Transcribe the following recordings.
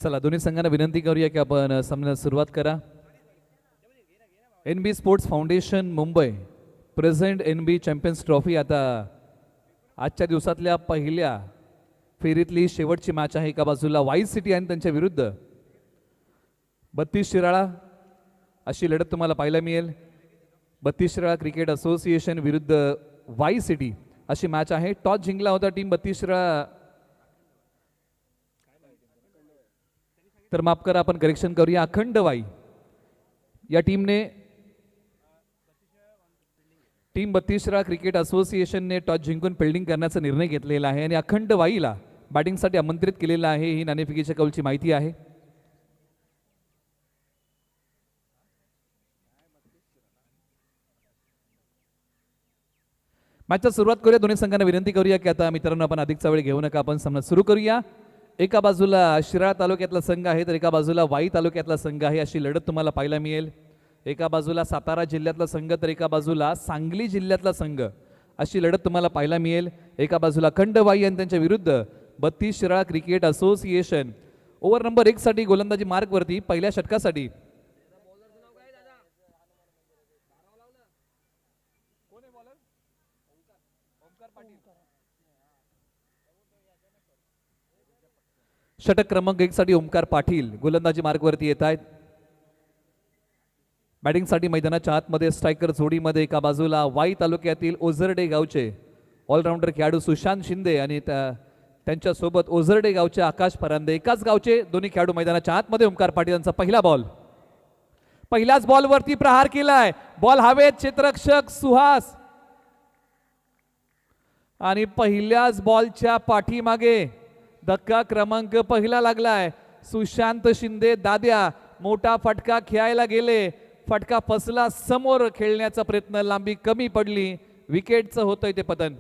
चला दोन्ही संघांना विनंती करूया की आपण सामन्याला सुरुवात करा. NB sports foundation Mumbai present NB champions trophy. आता आजच्या दिवसातल्या पहिल्या फेरीतली शेवटची मॅच आहे. एका बाजूला वाईस सिटी आणि त्यांच्या विरुद्ध 32 शिराळा अशी लढत तुम्हाला पाहायला मिळेल. 32 शिराळा क्रिकेट असोसिएशन विरुद्ध वाई सिटी अशी मॅच आहे. टॉस जिंकला होता टीम 32 शिराळा, तर माफ करा आपण करेक्शन करूया, अखंड वाई या टीमने टीम 32 शिराळा क्रिकेट असोसिएशनने टॉस जिंकून फिल्डिंग करण्याचा निर्णय घेतलेला आहे आणि अखंड वाईला बॅटिंगसाठी आमंत्रित केलेलं आहे. ही नाणेफेकीच्या कौलची माहिती आहे. मॅचच्या सुरुवात करूया. दोन्ही संघांना विनंती करूया की आता मित्रांनो आपण अधिकचा वेळ घेऊ नका, आपण सामना सुरू करूया. एका बाजूला शिराळा तालुक्यातला संघ आहे तर एका बाजूला वाई तालुक्यातला संघ आहे. अशी लढत तुम्हाला पाहायला मिळेल. एका बाजूला सातारा जिल्ह्यातला संघ तर एका बाजूला सांगली जिल्ह्यातला संघ अशी लढत तुम्हाला पाहायला मिळेल. एका बाजूला अखंड वाई आणि त्यांच्या विरुद्ध 32 Shirala cricket association. Over number 1 साठी गोलंदाजी मार्कवरती पहिल्या षटकासाठी षटक क्रमांक 1 साठी ओमकार पाटील गोलंदाजी मार्गवरती येत आहेत. बॅटिंगसाठी मैदानाच्या आतमध्ये स्ट्रायकर जोडीमध्ये एका बाजूला वाई तालुक्यातील ओझरडे गावचे ऑलराऊंडर खेळाडू सुशांत शिंदे आणि त्यांच्यासोबत ओझरडे गावचे आकाश परांदे. एकाच गावचे दोन्ही खेळाडू मैदानाच्या आतमध्ये. ओमकार पाटील यांचा पहिला बॉल, पहिल्याच बॉलवरती प्रहार केलाय. बॉल हवेत, क्षेत्ररक्षक सुहास आणि पहिल्याच बॉलच्या पाठीमागे धक्का क्रमांक पहिला लागलाय. सुशांत शिंदे दाद्या मोठा फटका खेळायला गेले, फटका फसला. समोर खेळण्याचा प्रयत्न, लांबी कमी पडली. विकेटचं होतंय ते पतन.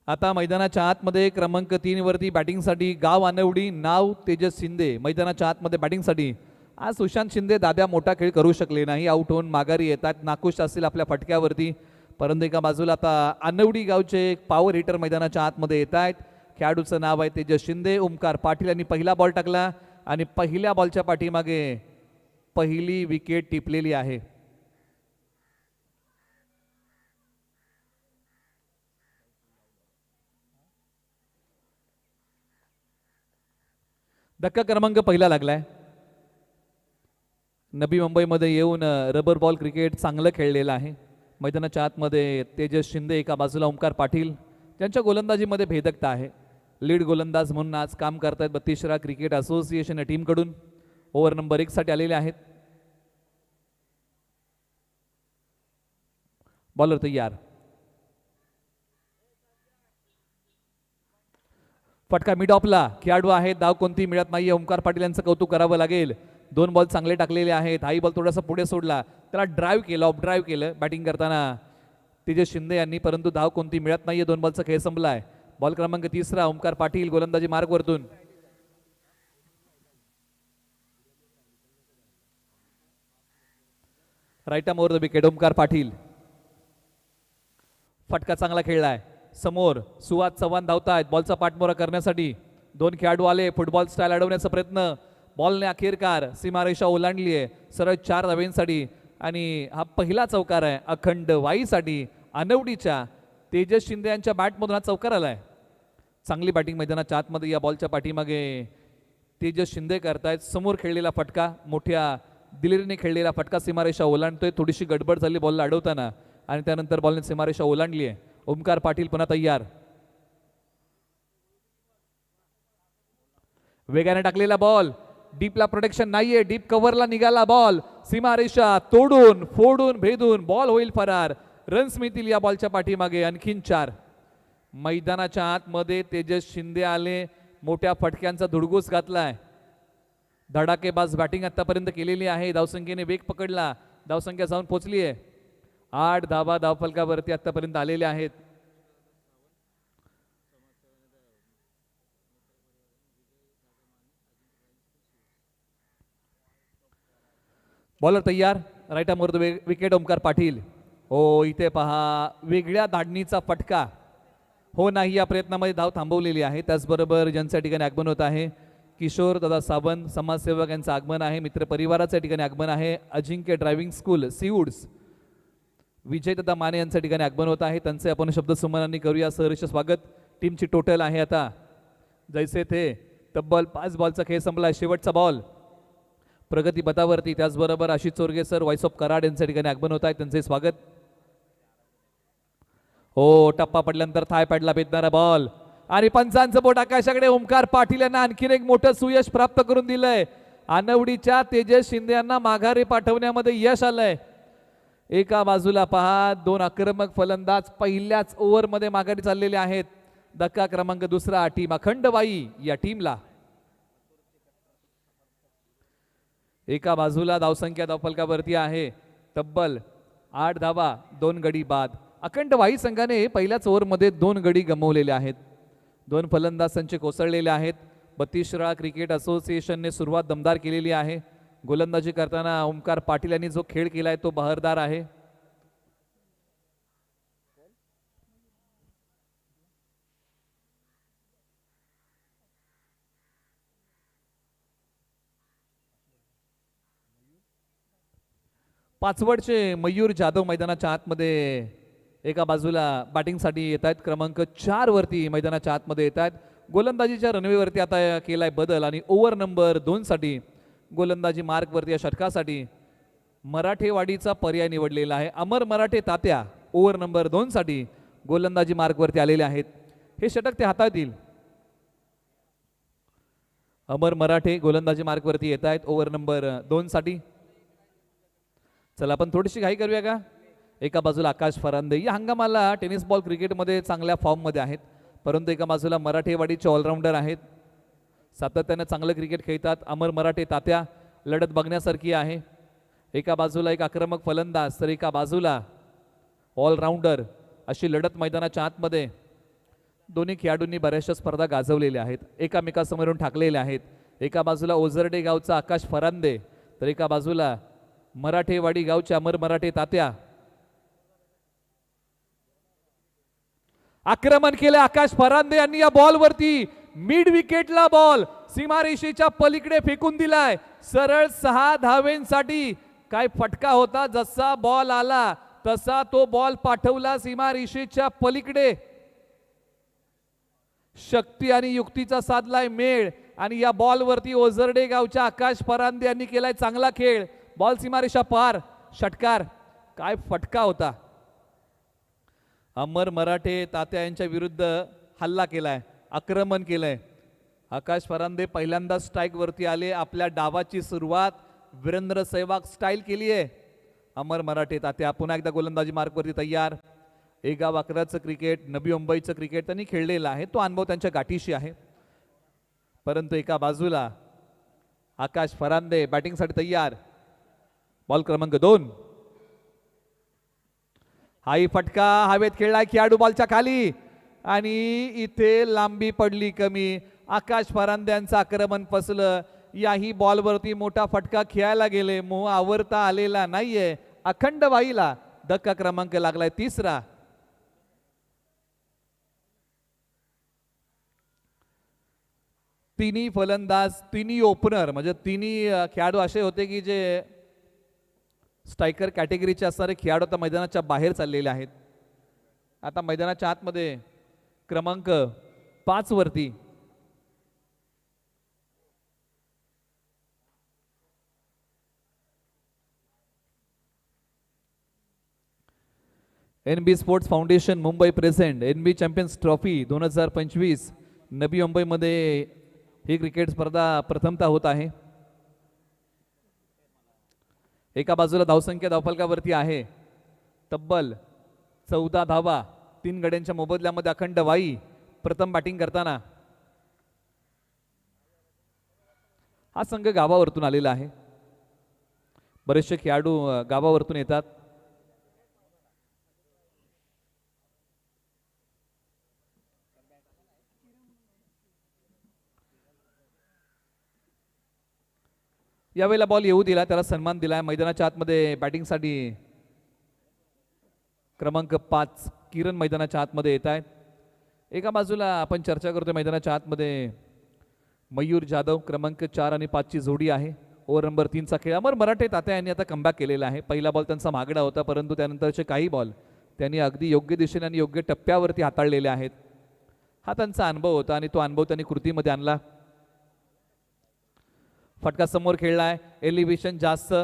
आता मैदानाच्या आतमध्ये क्रमांक 3 वरती बॅटिंगसाठी गाव आनवडी, नाव तेजस शिंदे मैदानाच्या आतमध्ये बॅटिंगसाठी. आज सुशांत शिंदे दाद्या मोठा खेळ करू शकले नाही, आउट होऊन माघारी येतात. नाखुश असतील आपल्या फटक्यावरती. परंतु एका बाजूला आता आनवडी गावचे एक पॉवर हिटर मैदानाच्या आतमध्ये येत आहेत. खेळाडूचं नाव आहे तेजस शिंदे. ओमकार पाटील यांनी पहिला बॉल टाकला आणि पहिल्या बॉलच्या पाठीमागे पहिली विकेट टिपलेली आहे. धक्का क्रमांक पहिला लागलाय. नवी मुंबईमध्ये येऊन रबर बॉल क्रिकेट चांगलं खेळलेलं आहे. मैदानाच्या आतमध्ये तेजस शिंदे, एका बाजूला ओमकार पाटील. त्यांच्या गोलंदाजीमध्ये भेदकता आहे. लीड गोलंदाज म्हणून आज काम करतायत 32 शिराळा क्रिकेट असोसिएशन या टीमकडून. ओव्हर नंबर 1 साठी आलेले आहेत. बॉलर तयार. फटका मिड ऑफला. खेळाडू आहे, धाव कोणती मिळत नाहीये. ओमकार पाटील यांचं कौतुक करावं लागेल. 2 बॉल चांगले टाकलेले आहेत. हाई बॉल थोडासा पुढे सोडला, त्याला ड्राईव्ह केलं, ऑफ ड्राईव्ह केलं बॅटिंग करताना तेजस शिंदे यांनी, परंतु धाव कोणती मिळत नाहीये. 2 बॉलचा खेळ संपलाय. बॉल क्रमांक 3 ओमकार पाटील गोलंदाजी मार्गवरतून. Right arm over the wicket. Omkar Patil. फटका चांगला खेळलाय. समोर सुहास चव्हाण धावतायत बॉलचा पाठमोरा करण्यासाठी. 2 खेळाडू आले. फुटबॉल स्टाईल अडवण्याचा प्रयत्न. बॉलने अखेरकार सीमारेषा ओलांडली आहे सरळ 4 धावेंसाठी आणि हा पहिला चौकार आहे अखंड वाईसाठी. आनवडीच्या तेजस शिंदे यांच्या बॅटमधून हा चौकार आलाय. चांगली बॅटिंग मैदानाच्या आतमध्ये. या बॉलच्या पाठीमागे तेजस शिंदे करतायत. समोर खेळलेला फटका, मोठ्या दिलेरीने खेळलेला फटका सीमारेषा ओलांडतोय. थोडीशी गडबड झाली बॉलला अडवताना आणि त्यानंतर बॉलने सीमारेषा ओलांडली आहे. ओमकार पाटील पुन्हा तयार. वेगाने टाकलेला बॉल, डीपला प्रोटेक्शन नाहीये, डीप कव्हरला निघाला बॉल. सीमारेषा तोडून फोडून भेदून बॉल होईल फरार. रन्स मिळतील या बॉलच्या पाठीमागे. आणखीन 4. मैदानाच्या आतमध्ये तेजस शिंदे आले. मोठ्या फटक्यांचा धुडगूस घातलाय. धडाकेबाज बॅटिंग आतापर्यंत केलेली आहे. धावसंख्येने वेग पकडला. धावसंख्या जाऊन पोहोचली आहे 8 धावा धावफलकावरती आतापर्यंत आलेल्या आहेत. बॉलर तयार. Right arm wicket. Omkar Patil. हो, इथे पहा वेगळ्या धाडणीचा फटका. हो नाही या प्रयत्नामध्ये धाव थांबवलेली आहे. त्याचबरोबर ज्यांच्या ठिकाणी आगमन होत आहे किशोर दादा सावंत समाजसेवक यांचं आगमन आहे. मित्र परिवाराच्या ठिकाणी आगमन आहे. अजिंक्य ड्रायव्हिंग स्कूल सीवूड्स विजय दादा माने यांच्या ठिकाणी आगमन होत आहे. त्यांचे आपण शब्द सुमनांनी करूया सहर्ष स्वागत. टीमची टोटल आहे आता जैसे थे तब्बल 5 बॉलचा खेळ संपला. शेवटचा बॉल प्रगती पथावरती. त्याचबरोबर Ashish Chorge sir voice of Karad यांच्या ठिकाणी आगमन होत आहे. त्यांचे स्वागत. हो टप्पा पडल्यानंतर थाय पॅडला भेटणारा बॉल आणि पंचांचं बोट आकाशाकडे. ओमकार पाटील यांना आणखीन एक मोठं सुयश प्राप्त करून दिलंय. आनवडीच्या तेजस शिंदे यांना माघारी पाठवण्यामध्ये यश आलंय. एका बाजूला पहा 2 आक्रमक फलंदाज पहिल्याच ओव्हरमध्ये माघारी चाललेले आहेत. धक्का क्रमांक 2 टीम अखंडबाई या टीमला. एका बाजूला धावसंख्या धावफलकावरती आहे तब्बल 8 धावा 2 गडी बाद. अखंडबाई संघाने पहिल्याच ओव्हरमध्ये 2 गडी गमावलेले आहेत. 2 फलंदाज संच कोसळलेले आहेत. 32 शिराळा क्रिकेट असोसिएशनने सुरुवात दमदार केलेली आहे. गोलंदाजी करताना ओमकार पाटील यांनी जो खेळ केलाय तो बहरदार आहे. पाचवडचे मयूर जाधव मैदानाच्या आतमध्ये एका बाजूला बॅटिंगसाठी येत आहेत. क्रमांक 4 वरती मैदानाच्या आतमध्ये येत आहेत. गोलंदाजीच्या रनवेवरती आता केलाय बदल आणि ओव्हर नंबर 2 साठी गोलंदाजी मार्कवरती या षटकासाठी मराठेवाडीचा पर्याय निवडलेला आहे. अमर मराठे तात्या ओव्हर नंबर 2 साठी गोलंदाजी मार्कवरती आलेले आहेत. हे षटक ते हाताळतील. अमर मराठे गोलंदाजी मार्कवरती येत आहेत ओव्हर नंबर 2 साठी. चला आपण थोडीशी घाई करूया का. एका बाजूला आकाश फरांदे या हंगामाला टेनिस बॉल क्रिकेटमध्ये चांगल्या फॉर्ममध्ये आहेत. परंतु एका बाजूला मराठेवाडीचे ऑलराऊंडर आहेत. सातत्याने चांगलं क्रिकेट खेळतात. अमर मराठे तात्या लढत बघण्यासारखी आहे. एका बाजूला एक आक्रमक फलंदाज तर एका बाजूला ऑलराऊंडर अशी लढत मैदानाच्या आतमध्ये. दोन्ही खेळाडूंनी बऱ्याचशा स्पर्धा गाजवलेल्या आहेत. एकामेकासमोरून ठाकलेल्या आहेत. एका बाजूला ओझरडे गावचा आकाश फरांदे तर एका बाजूला मराठेवाडी गावचे अमर मराठे तात्या. आक्रमण केले आकाश फरांदे यांनी या बॉलवरती. मिड विकेटला बॉल सीमारेषेच्या पलीकडे फेकून दिलाय. सरळ 6 धावेंसाठी. काय फटका होता. जसा बॉल आला तसा तो बॉल पाठवला सीमारेषेच्या पलीकडे. शक्ती आणि युक्तीचा साधलाय मेळ आणि या बॉलवरती ओझरडे गावच्या आकाश फरांदे यांनी केलाय चांगला खेळ. बॉल सीमारेषा पार. षटकार. काय फटका होता. अमर मराठे तात्या यांच्या विरुद्ध हल्ला केलाय. आक्रमण केलंय. आकाश फरांदे पहिल्यांदा स्ट्राईक वरती आले. आपल्या डावाची सुरुवात वीरेंद्र सहवाग स्टाईल केली आहे. अमर मराठे तात्या पुन्हा एकदा गोलंदाजी मार्कवरती तयार. एक गाव अकराचं क्रिकेट नवी मुंबईचं क्रिकेट त्यांनी खेळलेलं आहे. तो अनुभव त्यांच्या गाठीशी आहे. परंतु एका बाजूला आकाश फरांदे बॅटिंगसाठी तयार. बॉल क्रमांक 2. हाही फटका हवेत खेळलाय खेळाडू बॉलच्या खाली आणि इथे लांबी पडली कमी. आकाश फरांदे यांचं आक्रमण फसलं. याही बॉलवरती मोठा फटका खेळायला गेले. मोह आवरता आलेला नाहीये. अखंडबाईला धक्का क्रमांक लागलाय 3. तिन्ही फलंदाज तिन्ही ओपनर म्हणजे तिन्ही खेळाडू असे होते की जे स्ट्रायकर कॅटेगरीचे असणारे खेळाडू आता मैदानाच्या बाहेर चाललेले आहेत. आता मैदानाच्या आतमध्ये क्रमांक 5 वरती NB sports foundation Mumbai present NB champions trophy 2025 नवी मुंबईमध्ये ही क्रिकेट स्पर्धा प्रथमतः होत आहे. एका बाजूला धावसंख्या धावफलकावरती आहे तब्बल 14 धावा 3 गड्यांच्या मोबदल्यामध्ये अखंडबाई प्रथम बॅटिंग करताना. हा संघ गावावरतून आलेला आहे. बरेचसे खेळाडू गावावरतून येतात. यावेळेला बॉल येऊ दिला त्याला सन्मान दिलाय. मैदानाच्या आतमध्ये बॅटिंगसाठी क्रमांक 5 किरण मैदानाच्या आतमध्ये येत आहेत. एका बाजूला आपण चर्चा करतोय मैदानाच्या आतमध्ये मयूर जाधव क्रमांक 4 आणि 5 ची जोडी आहे. ओव्हर नंबर 3चा खेळ. अमर मराठे तात्या यांनी आता कमबॅक केलेला आहे. पहिला बॉल त्यांचा मागडा होता, परंतु त्यानंतरचे काही बॉल त्यांनी अगदी योग्य दिशेने आणि योग्य टप्प्यावरती हाताळलेले आहेत. हा त्यांचा अनुभव होता आणि तो अनुभव त्यांनी कृतीमध्ये आणला. फटका समोर खेळलाय. एलिव्हेशन जास्त,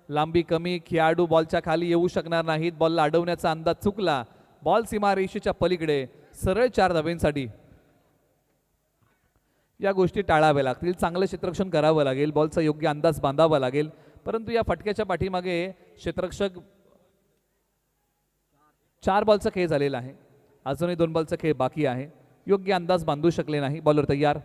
लांबी कमी, खेळाडू बॉलच्या खाली येऊ शकणार नाहीत. बॉलला अडवण्याचा अंदाज चुकला. बॉल सीमारेषेच्या पलीकडे सरळ 4 धाब्यांसाठी. या गोष्टी टाळाव्या लागतील. चांगलं क्षेत्ररक्षण करावं लागेल. बॉलचा योग्य अंदाज बांधावा लागेल. परंतु या फटक्याच्या पाठीमागे क्षेत्ररक्षक 4 बॉलचा खेळ झालेला आहे. अजूनही 2 बॉलचा खेळ बाकी आहे. योग्य अंदाज बांधू शकले नाही. बॉलर तयार.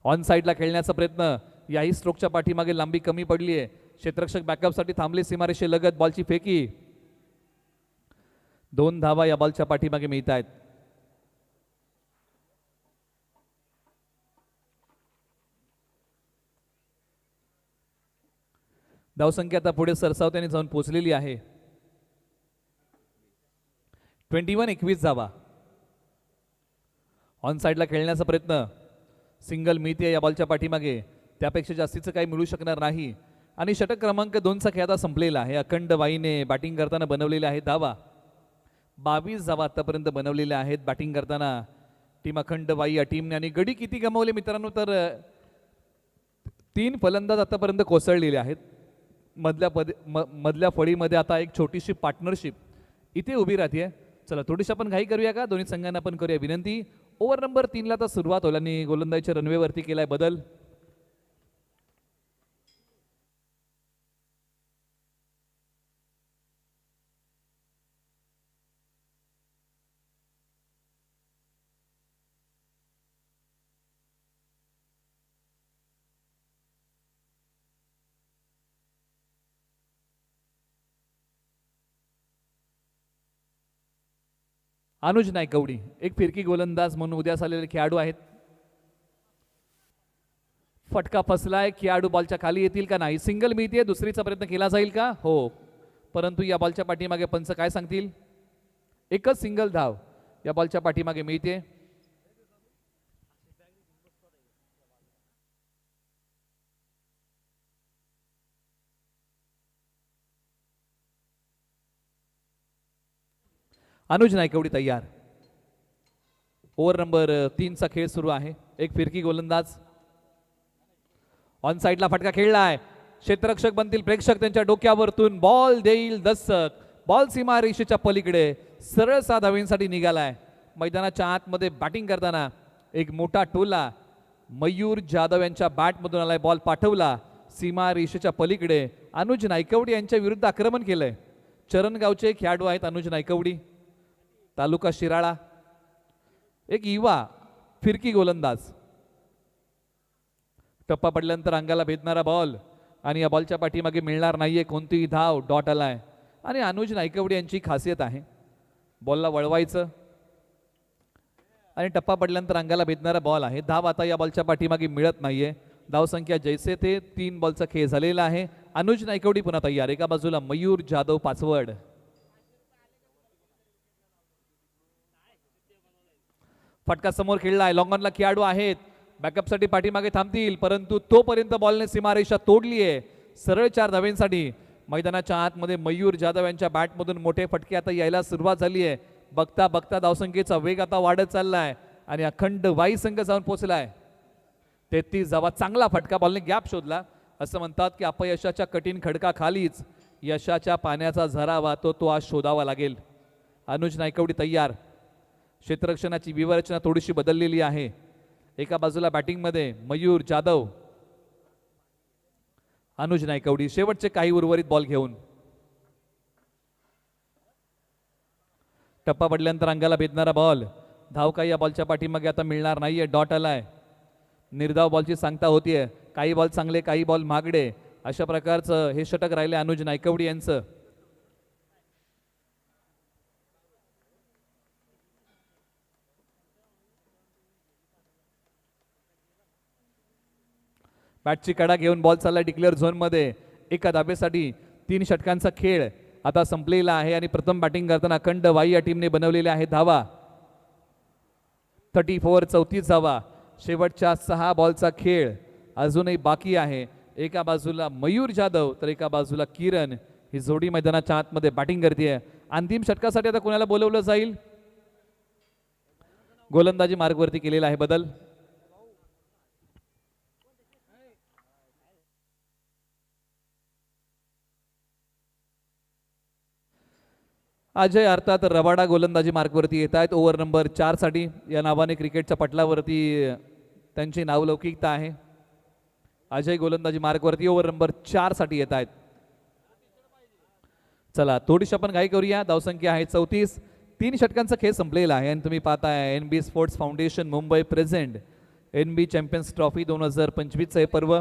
ऑन साईडला खेळण्याचा प्रयत्न. याही स्ट्रोकच्या पाठीमागे लांबी कमी पडली आहे. क्षेत्ररक्षक बॅकअपसाठी थांबले. सीमारेषे लगत बॉलची फेकी. 2 धावा या बॉलच्या पाठीमागे मिळत आहेत. धावसंख्या आता पुढे सरसावत्याने जाऊन पोहोचलेली आहे. 21-21 धावा. ऑन साईडला खेळण्याचा प्रयत्न. सिंगल मिळते या बॉलच्या पाठीमागे. त्यापेक्षा जास्तीचं काही मिळू शकणार नाही. आणि षटक क्रमांक 2चा खेळ आता संपलेला आहे. अखंड वाईने बॅटिंग करताना बनवलेल्या आहेत धावा. 22 धावा आतापर्यंत बनवलेल्या आहेत बॅटिंग करताना टीम अखंड वाई या टीमने. आणि गडी किती गमावले मित्रांनो, तर 3 फलंदाज आतापर्यंत कोसळलेले आहेत. मधल्या फळीमध्ये आता एक छोटीशी पार्टनरशिप इथे उभी राहते. चला थोडीशी आपण घाई करूया का? दोन्ही संघांना आपण करूया विनंती. ओव्हर नंबर 3ला आता सुरुवात होईल आणि गोलंदाजीच्या रनवेवरती केलाय बदल. अनुज नायकवडी एक फिरकी गोलंदाज म्हणून उद्यास आलेले खेळाडू आहेत. फटका फसलाय. खेळाडू बॉलच्या खाली येतील का नाही. सिंगल मिळते. दुसरीचा प्रयत्न केला जाईल का? हो. परंतु या बॉलच्या पाठीमागे पंच काय सांगतील? एकच सिंगल धाव या बॉलच्या पाठीमागे मिळते. अनुज नायकवडी तयार. ओव्हर नंबर 3चा खेळ सुरू आहे. एक फिरकी गोलंदाज. ऑन साईडला फटका खेळलाय. क्षेत्ररक्षक बनतील प्रेक्षक. त्यांच्या डोक्यावरतून बॉल देईल दस्तक. बॉल सीमारेषेच्या पलीकडे सरळ 6 धावांसाठी निघालाय. मैदानाच्या आतमध्ये बॅटिंग करताना एक मोठा टोला मयूर जाधव यांच्या बॅटमधून आलाय. बॉल पाठवला सीमारेषेच्या पलीकडे. अनुज नायकवडी यांच्या विरुद्ध आक्रमण केलंय. चरणगावचे खेळाडू आहेत अनुज नायकवडी, तालुका शिराळा. एक युवा फिरकी गोलंदाज. टप्पा पडल्यानंतर अंगाला भेदणारा बॉल आणि या बॉलच्या पाठीमागे मिळणार नाहीये कोणतीही धाव. डॉट आलाय. आणि अनुज नायकवडी यांची खासियत आहे बॉलला वळवायचं आणि टप्पा पडल्यानंतर अंगाला भेदणारा बॉल आहे. धाव आता या बॉलच्या पाठीमागे मिळत नाहीये. धावसंख्या जैसे ते 3 बॉलचा खेळ झालेला आहे. अनुज नायकवडी पुन्हा तयार. एका बाजूला मयूर जाधव पाचवड. फटका समोर खेळलाय. लॉंगॉनला खेळाडू आहेत. बॅकअपसाठी पाठीमागे थांबतील, परंतु तोपर्यंत बॉलने सीमारेषा तोडली आहे. सरळ 4 धावांसाठी. मैदानाच्या आतमध्ये मयूर जाधव यांच्या बॅटमधून मोठे फटके आता यायला सुरुवात झाली आहे. बघता बघता धावसंख्येचा वेग आता वाढत चाललाय आणि अखंड वाई संघ जाऊन पोहोचलाय. 33 धावा. चांगला फटका. बॉलने गॅप शोधला. असं म्हणतात की अपयशाच्या कठीण खडकाखालीच यशाच्या पाण्याचा झरा वाहतो, तो आज शोधावा लागेल. अनुज नायकवडी तयार. क्षेत्ररक्षणाची व्यूहरचना थोडीशी बदललेली आहे. एका बाजूला बॅटिंगमध्ये मयूर जाधव, अनुज नायकवडी. शेवटचे काही उर्वरित बॉल घेऊन. टप्पा पडल्यानंतर अंगाला भेदणारा बॉल. धाव काही या बॉलच्या पाठीमागे आता मिळणार नाहीये. डॉट आलाय. निर्धाव बॉलची सांगता होतीये. काही बॉल चांगले, काही बॉल महागडे, अशा प्रकारचं हे षटक राहिले अनुज नायकवडी यांचं. बॅटची कडा घेऊन बॉल चालला डिक्लेअर झोन मध्ये. एका धाब्यासाठी 3 षटकांचा खेळ. आता संपलेला आहे आणि प्रथम बॅटिंग करताना अखंड वाई या टीमने बनवलेल्या आहे धावा. 34 धावा. शेवटच्या 6 बॉलचा खेळ अजूनही बाकी आहे. एका बाजूला मयूर जाधव तर एका बाजूला किरण ही जोडी मैदानाच्या आतमध्ये बॅटिंग करते. अंतिम षटकासाठी आता कोणाला बोलवलं जाईल? गोलंदाजी मार्गवरती केलेला आहे बदल. अजय अर्थात रबाडा गोलंदाजी मार्गवरती येत आहेत ओव्हर नंबर 4 साठी. या नावाने क्रिकेटच्या पटलावरती त्यांची नावलौकिकता आहे. अजय गोलंदाजी मार्गवरती ओव्हर नंबर 4 साठी येत आहेत. चला थोडीशी आपण घाई करूया. धावसंख्या आहे 34. 3 षटकांचा खेळ संपलेला आहे आणि तुम्ही पाहताय NB sports foundation Mumbai present NB champions trophy 2025 हे पर्व.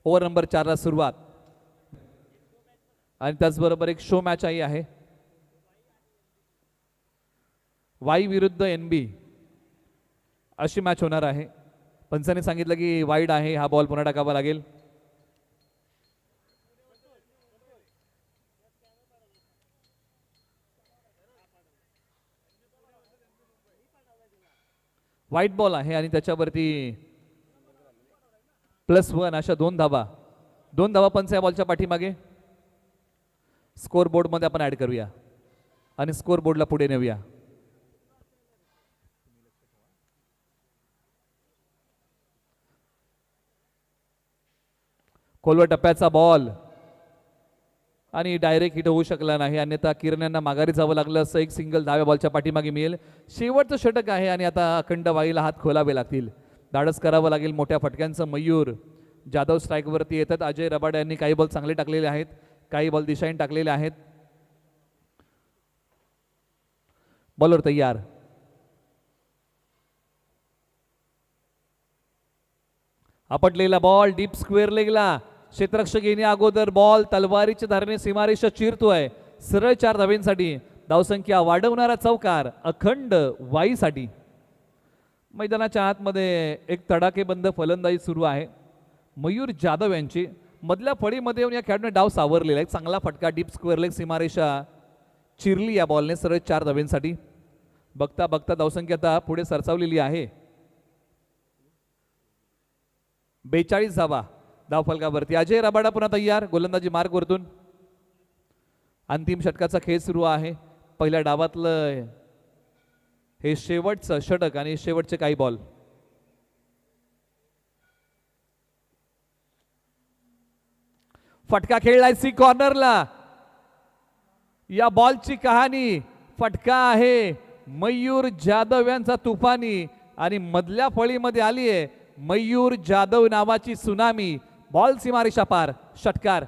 ओव्हर नंबर 4 ला सुरुवात आणि त्याचबरोबर एक शो मॅच आहे. वाई विरुद्ध NB अशी मॅच होणार आहे. पंचाने सांगितलं की वाईड आहे, हा बॉल पुन्हा टाकावा लागेल. वाईट बॉल आहे आणि त्याच्यावरती +1 अशा 2 धावा. 2 धावा पंच या बॉलच्या पाठीमागे. स्कोर बोर्डमध्ये आपण ऍड करूया आणि स्कोर बोर्डला पुढे नेऊया. खोलवर टप्प्याचा बॉल आणि डायरेक्ट हिट होऊ शकला नाही, अन्यथा किरण यांना माघारी जावं लागलं असं एक सिंगल धाव्या बॉलच्या पाठीमागे मिळेल. शेवटचं षटक आहे आणि आता अखंड वाईला हात खोलावे लागतील. धाडस करावं लागेल मोठ्या फटक्यांचं. मयूर जाधव स्ट्राईकवरती येतात. अजय रबाडा यांनी काही बॉल चांगले टाकलेले आहेत, काही बॉल दिशाहीन टाकलेले आहेत. बॉलर तयार. आपटलेला बॉल डीप स्क्वेअर लेगला. क्षेत्ररक्षक येणे अगोदर बॉल तलवारीच्या धारेने सीमारेषा चिरतोय. सरळ 4 धावेंसाठी धावसंख्या वाढवणारा चौकार अखंड वाईसाठी. मैदानाच्या आतमध्ये एक तडाखेबंद फलंदाजी सुरू आहे. मयूर जाधव यांची मधल्या फळीमध्ये येऊन या खेळाडूने डाव सावरलेला. एक चांगला फटका डीप स्क्वेअर लेग सीमारेषा चिरली या बॉलने सरळ 4 धावेंसाठी. बघता बघता धावसंख्या आता पुढे सरसावलेली आहे. 42 धावा धावफलकावरती. अजय रबाडा पुन्हा तयार गोलंदाजी मार्गवरतून. अंतिम षटकाचा खेळ सुरू आहे. पहिल्या डावातलं हे शेवटचं षटक आणि शेवटचे काही बॉल. फटका खेळलाय सी कॉर्नरला. या बॉलची कहाणी फटका आहे मयूर जाधव यांचा तुफानी आणि मधल्या फळीमध्ये आली आहे मयूर जाधव नावाची सुनामी. बॉल सीमारेषा पार. षटकार.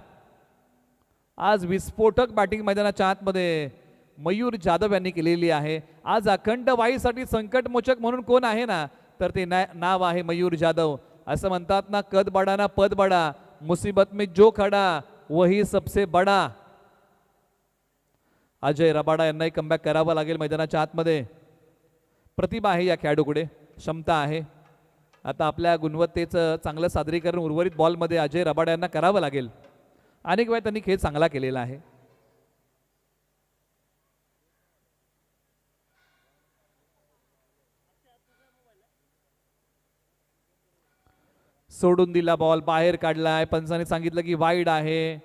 आज विस्फोटक बॅटिंग मैदानाच्या आतमध्ये मयूर जाधव यांनी केलेली आहे. आज अखंड वाईसाठी संकटमोचक म्हणून कोण आहे ना, तर ते नाव आहे मयूर जाधव. असं म्हणतात ना, कद बडा ना पद बडा, मुसीबत में जो खडा वही सबसे बडा. अजय रबाडा यांनाही कमबॅक करावं लागेल मैदानाच्या आतमध्ये. प्रतिभा आहे या खेळाडूकडे, क्षमता आहे. आता आपल्या गुणवत्तेचं चांगलं सादरीकरण उर्वरित बॉलमध्ये अजय रबाडा यांना करावं लागेल. अनेक वेळा त्यांनी खेळ चांगला केलेला आहे. सोडून दिला बॉल, बाहेर काढलाय. पंचाने सांगितलं की वाईड आहे.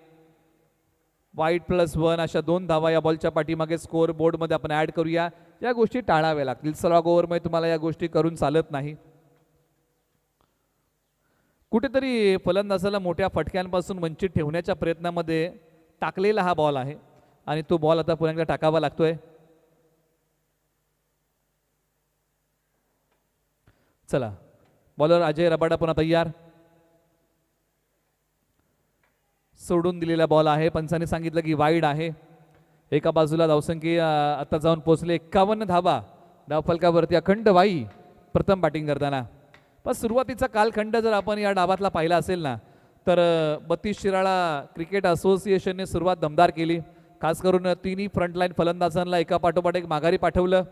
वाईड +1 अशा 2 धावा या बॉलच्या पाठीमागे स्कोर बोर्डमध्ये आपण ऍड करूया. या गोष्टी टाळाव्या लागतील. सलग ओव्हरमध्ये तुम्हाला या गोष्टी करून चालत नाही. कुठेतरी फलंदाजाला मोठ्या फटक्यांपासून वंचित ठेवण्याच्या प्रयत्नामध्ये टाकलेला हा बॉल आहे आणि तो बॉल आता पुन्हा एकदा टाकावा लागतोय. चला बॉलर अजय रबाडा पुन्हा तयार. सोडून दिलेला बॉल आहे. पंचाने सांगितलं की वाईड आहे. एका बाजूला धावसंख्या आता जाऊन पोहोचले 51 धावा धावफलकावरती. अखंड वाई प्रथम बॅटिंग करताना. पण सुरुवातीचा कालखंड जर आपण या डावातला पाहिला असेल ना, तर 32 शिराळा क्रिकेट असोसिएशनने सुरुवात दमदार केली. खास करून तिन्ही फ्रंटलाईन फलंदाजांना एका पाठोपाठ एक माघारी पाठवलं,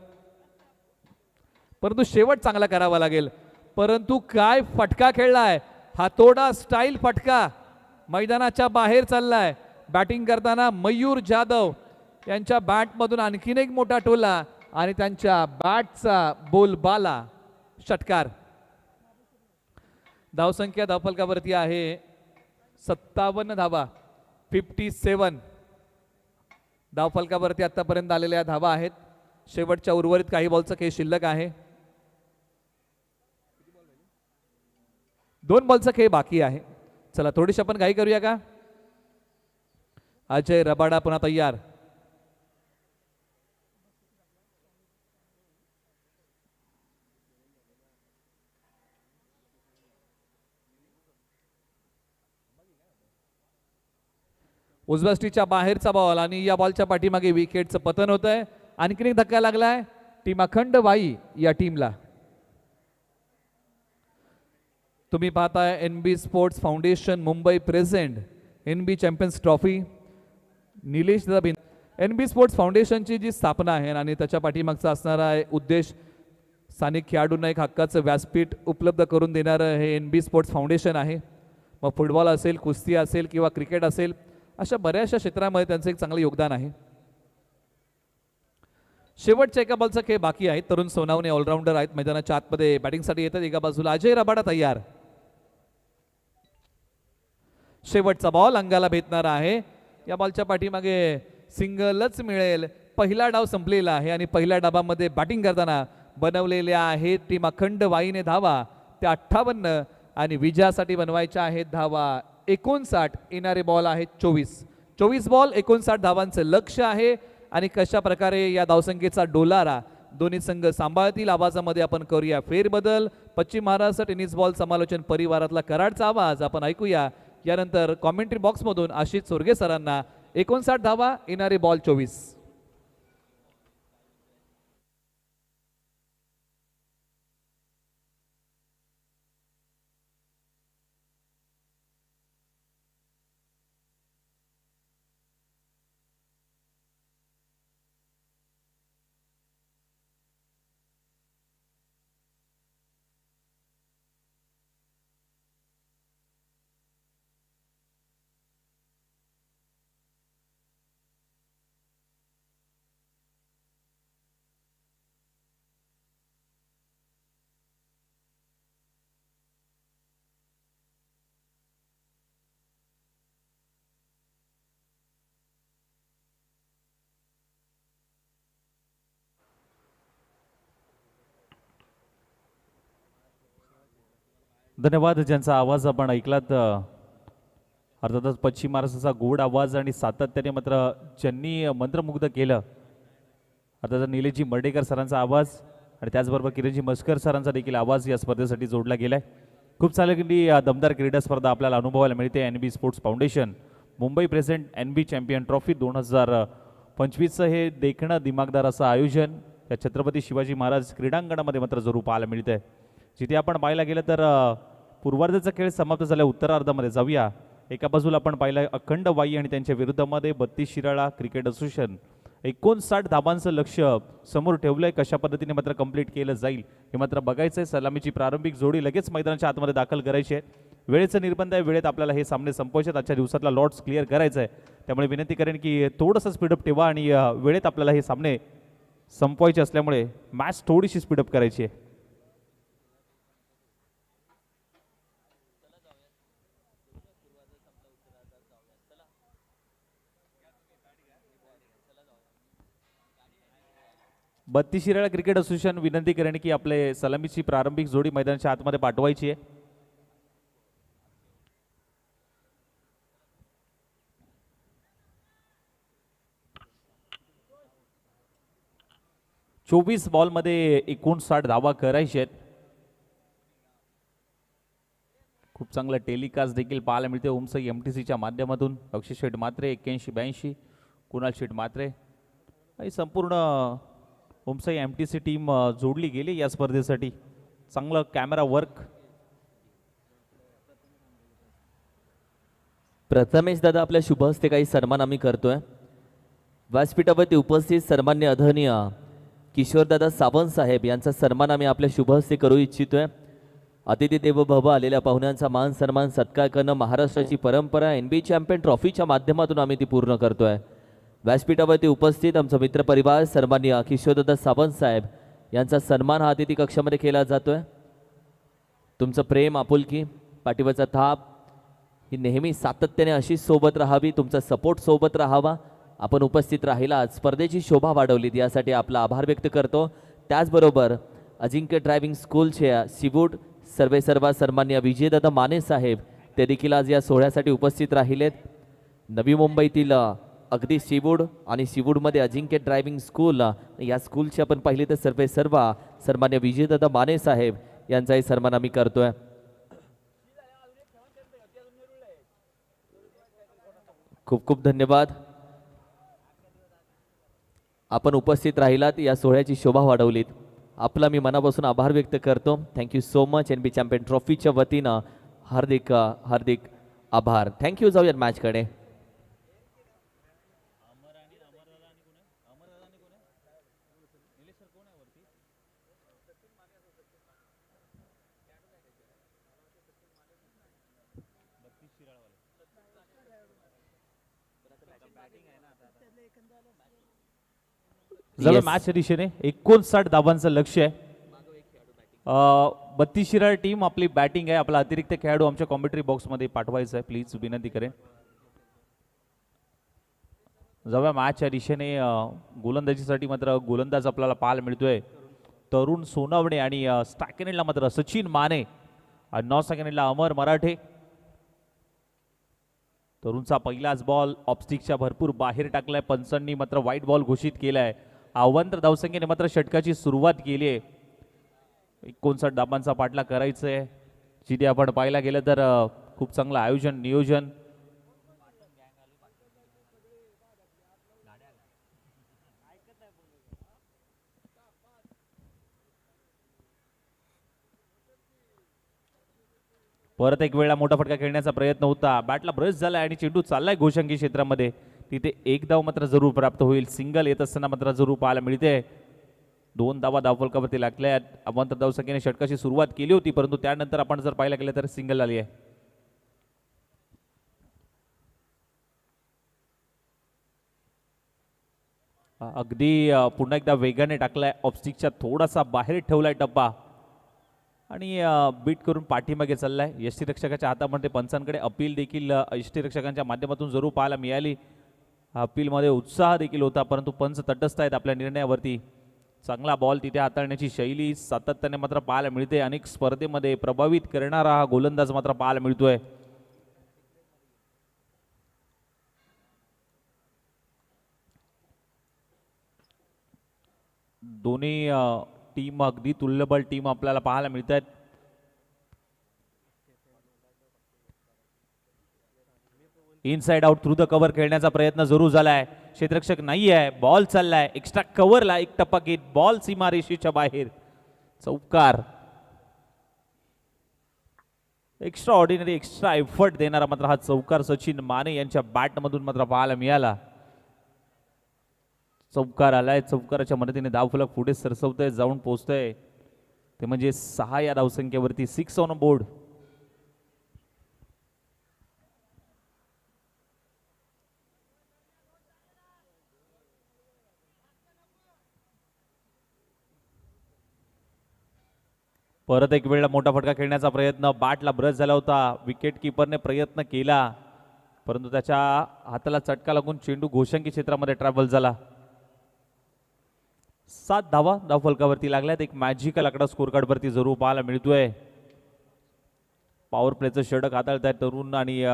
परंतु शेवट चांगला करावा लागेल. परंतु काय फटका खेळलाय, हातोडा स्टाईल फटका मैदानाच्या बाहेर चाललाय. बॅटिंग करताना मयूर जाधव यांच्या बॅटमधून आणखीन एक मोठा टोला आणि त्यांच्या बॅटचा बोलबाला षटकार. धावसंख्या धावफलकावरती आहे 57 धावा, 57 धावफलकावरती आतापर्यंत आलेल्या धावा आहेत. शेवटच्या उर्वरित काही बॉलचा खेळ शिल्लक आहे. 2 बॉलचा खेळ बाकी आहे. चला थोडीशी आपण घाई करूया का. अजय रबाडा पुन्हा तयार. उजव्या स्टीच्या बाहेरचा बॉल आणि या बॉलच्या पाठीमागे विकेटचं पतन होत आहे. आणखीन एक धक्का लागलाय टीम अखंड वाई या टीमला. तुम्ही पाहताय NB sports foundation Mumbai present NB champions trophy. Nilesh Dabin NB sports फाउंडेशनची जी स्थापना आहे आणि त्याच्या पाठीमागचा असणारा उद्देश स्थानिक खेळाडूंना एक हक्काचं व्यासपीठ उपलब्ध करून देणारं हे NB स्पोर्ट्स फाउंडेशन आहे. मग फुटबॉल असेल, कुस्ती असेल किंवा क्रिकेट असेल, अशा बऱ्याचशा क्षेत्रामध्ये त्यांचं एक चांगलं योगदान आहे. शेवटच्या एका बॉलचा खेळ बाकी आहे. तरुण सोनावणे ऑलराऊंडर आहेत, मैदानाच्या आतमध्ये बॅटिंगसाठी येतात. एका बाजूला अजय रबाडा तयार. शेवटचा बॉल अंगाला भेटणारा आहे. या बॉलच्या पाठीमागे सिंगलच मिळेल. पहिला डाव संपलेला आहे आणि पहिल्या डावामध्ये बॅटिंग करताना बनवलेल्या आहेत टीम अखंड वाईने धावा त्या 58 आणि विजयासाठी बनवायच्या आहेत धावा 59. येणारे बॉल आहेत 24 बॉल 59 धावांचं लक्ष आहे. आणि कशा प्रकारे या धावसंख्येचा डोलारा दोन्ही संघ सांभाळतील. आवाजामध्ये आपण करूया फेरबदल. पश्चिम महाराष्ट्र टेनिस बॉल समालोचन परिवारातला कराडचा आवाज आपण ऐकूया. यानंतर कॉमेंट्री बॉक्समधून आशिष चोरगे सरांना 59 धावा, येणारे बॉल 24. धन्यवाद. ज्यांचा आवाज आपण ऐकलात, अर्थातच पश्चिम महाराष्ट्राचा गोड आवाज आणि सातत्याने मात्र ज्यांनी मंत्रमुग्ध केलं, अर्थात निलेशजी मर्डेकर सरांचा आवाज आणि त्याचबरोबर किरणजी मस्कर सरांचा देखील आवाज या स्पर्धेसाठी जोडला गेलाय. खूप चांगली दमदार क्रीडा स्पर्धा आपल्याला अनुभवायला मिळते. NB sports foundation Mumbai present NB champion trophy 2025चं हे देखणं दिमागदार असं आयोजन या छत्रपती शिवाजी महाराज क्रीडांगणामध्ये मात्र जरूर पाहायला मिळतंय. जिथे आपण पाहायला गेलं तर पूर्वार्धाचा खेळ समाप्त झाल्या उत्तरार्धामध्ये जाऊया. एका बाजूला आपण पाहिलं अखंड वाई आणि त्यांच्या विरुद्धमध्ये 32 शिराळा क्रिकेट असोसिएशन 59 धाबांचं लक्ष समोर ठेवलंय. कशा पद्धतीने मात्र कंप्लीट केलं जाईल हे मात्र बघायचंय. सलामीची प्रारंभिक जोडी लगेच मैदानाच्या आतमध्ये दाखल करायची आहे. वेळेचं निर्बंध आहे, वेळेत आपल्याला हे सामने संपवायचे. आजच्या दिवसातला लॉट्स क्लिअर करायचं आहे. त्यामुळे विनंती करेन की थोडंसं स्पीडअप ठेवा आणि वेळेत आपल्याला हे सामने संपवायचे असल्यामुळे मॅच थोडीशी स्पीडअप करायची आहे. बत्तीस शिराळा क्रिकेट असोसिएशन विनंती करेन की आपले सलामीची प्रारंभिक जोडी मैदानाच्या आतमध्ये पाठवायची आहे. चोवीस बॉलमध्ये 59 धावा करायचे आहेत. खूप चांगला टेलिकास्ट देखील पाहायला मिळते ओमसाई MTCच्या माध्यमातून. अक्षय शेठ मात्रे 81-82, कुणाल शेठ मात्रे आणि संपूर्ण ओमसाई MTC टीम जोडली गेली या स्पर्धेसाठी. चांगलं कॅमेरा वर्क. प्रथमेश दादा आपल्या शुभ हस्ते काही सन्मान आम्ही करतोय. व्यासपीठावरती उपस्थित सन्मान्य आदरणीय किशोरदादा सावंत साहेब यांचा सन्मान आम्ही आपल्या शुभ हस्ते करू इच्छितोय. अतिथी देवो भव आलेल्या पाहुण्यांचा मान सन्मान सत्कार करणं महाराष्ट्राची परंपरा NBA चॅम्पियन ट्रॉफीच्या माध्यमातून आम्ही ती पूर्ण करतोय. व्यासपीठावरती उपस्थित आमचा मित्रपरिवार सन्मान्य किशोरदादा सावंत साहेब यांचा सन्मान हा अतिथी कक्षामध्ये केला जातोय. तुमचं प्रेम आपुलकी पाठीवरचा थाप ही नेहमी सातत्याने अशी सोबत राहावी. तुमचा सपोर्ट सोबत राहावा. आपण उपस्थित राहिला स्पर्धेची शोभा वाढवलीत यासाठी आपला आभार व्यक्त करतो. त्याचबरोबर अजिंक्य ड्रायव्हिंग स्कूलचे शिवूड सर्वेसर्वा सन्मान्य विजयदादा माने साहेब ते देखील आज या सोहळ्यासाठी उपस्थित राहिलेत. नवी मुंबईतील अगदी शिवूड आणि शिवूडमध्ये अजिंक्य ड्रायव्हिंग स्कूल या स्कूलचे आपण पाहिले तर सर्वेसर्वा सन्मान्य विजयदादा माने साहेब यांचाही सन्मान आम्ही करतोय. खूप खूप धन्यवाद. आपण उपस्थित राहिलात या सोहळ्याची शोभा वाढवलीत. आपला मी मनापासून आभार व्यक्त करतो. Thank you so much. NBA champion ट्रॉफीच्या वतीनं हार्दिक हार्दिक आभार. थँक्यू. जाऊयात मॅचकडे. जवळ Yes. मॅचच्या दिशेने 59 धावांचं लक्ष आहे. 32 शिराळ टीम आपली बॅटिंग आहे. आपला अतिरिक्त खेळाडू आमच्या कॉमेंट्री बॉक्समध्ये पाठवायचा आहे प्लीज, विनंती करेन. जवळ मॅचच्या दिशेने गोलंदाजीसाठी मात्र गोलंदाज आपल्याला पाहायला मिळतोय तरुण सोनवणे आणि स्टॅकेनेटला मात्र सचिन माने आणि 9 सेकंडला अमर मराठे. तरुणचा पहिलाच बॉल ऑफस्टिकच्या भरपूर बाहेर टाकलाय. पंचांनी मात्र व्हाईट बॉल घोषित केलाय. अवंतर धावसंख्येने मात्र षटकाची सुरुवात केली आहे. 59 धाबांचा पाठला करायचा आहे. जिथे आपण पाहायला गेलं तर खूप चांगलं आयोजन नियोजन. परत एक वेळा मोठा फटका खेळण्याचा प्रयत्न होता. बॅटला ब्रश झालाय आणि चेंडू चाललाय गोशंकी क्षेत्रामध्ये. तिथे एक धाव मात्र जरूर प्राप्त होईल. सिंगल येत असताना मात्र जरूर पाहायला मिळते. 2 धावा धावफलकावरती लागल्या. अवंतर धावसंख्येने षटकाची सुरुवात केली होती परंतु त्यानंतर आपण जर पाहायला गेलं तर सिंगल आली आहे. अगदी पुन्हा एकदा वेगाने टाकलाय. ऑफस्टिकच्या थोडासा बाहेर ठेवलाय टप्पा आणि बीट करून पाठीमागे चाललाय. यष्टीरक्षकाच्या हातामध्ये पंचांकडे अपील देखील यष्टीरक्षकांच्या माध्यमातून जरूर पाहायला मिळाली. अपीलमध्ये उत्साह देखील होता परंतु पंच तटस्थ आहेत आपल्या निर्णयावरती. चांगला बॉल तिथे हाताळण्याची शैली सातत्याने मात्र पाहायला मिळते. अनेक स्पर्धेमध्ये प्रभावित करणारा हा गोलंदाज मात्र पाहायला मिळतोय. दोन्ही टीम अगदी तुल्यबळ टीम आपल्याला पाहायला मिळतात. Inside out through the cover खेळण्याचा प्रयत्न जरूर झालाय. क्षेत्ररक्षक नाही आहे. बॉल चाललाय एक्स्ट्रा कव्हरला. एक टप्पा घेत बॉल सीमारेषेच्या बाहेर. चौकार. एक्स्ट्रा ऑर्डिनरी एक्स्ट्रा एफर्ट देणारा मात्र हा चौकार सचिन माने यांच्या बॅटमधून मात्र पाहायला मिळाला. चौकार आलाय. चौकाराच्या मदतीने धावफलक पुढे सरसवतोय जाऊन पोहोचतोय ते म्हणजे 6 या धावसंख्येवरती. 6 ऑन बोर्ड. परत एक वेळा मोठा फटका खेळण्याचा प्रयत्न. बॅटला ब्रश झाला होता. विकेट किपरने प्रयत्न केला परंतु त्याच्या हाताला चटका लागून चेंडू घोषंकी क्षेत्रामध्ये ट्रॅव्हल झाला. 7 धावा धावफलकावरती लागल्यात. एक मॅजिकल आकडा स्कोर कार्ड वरती जरूर पाहायला मिळतोय. पॉवर प्लेचं षटक हाताळत आहेत तरुण आणि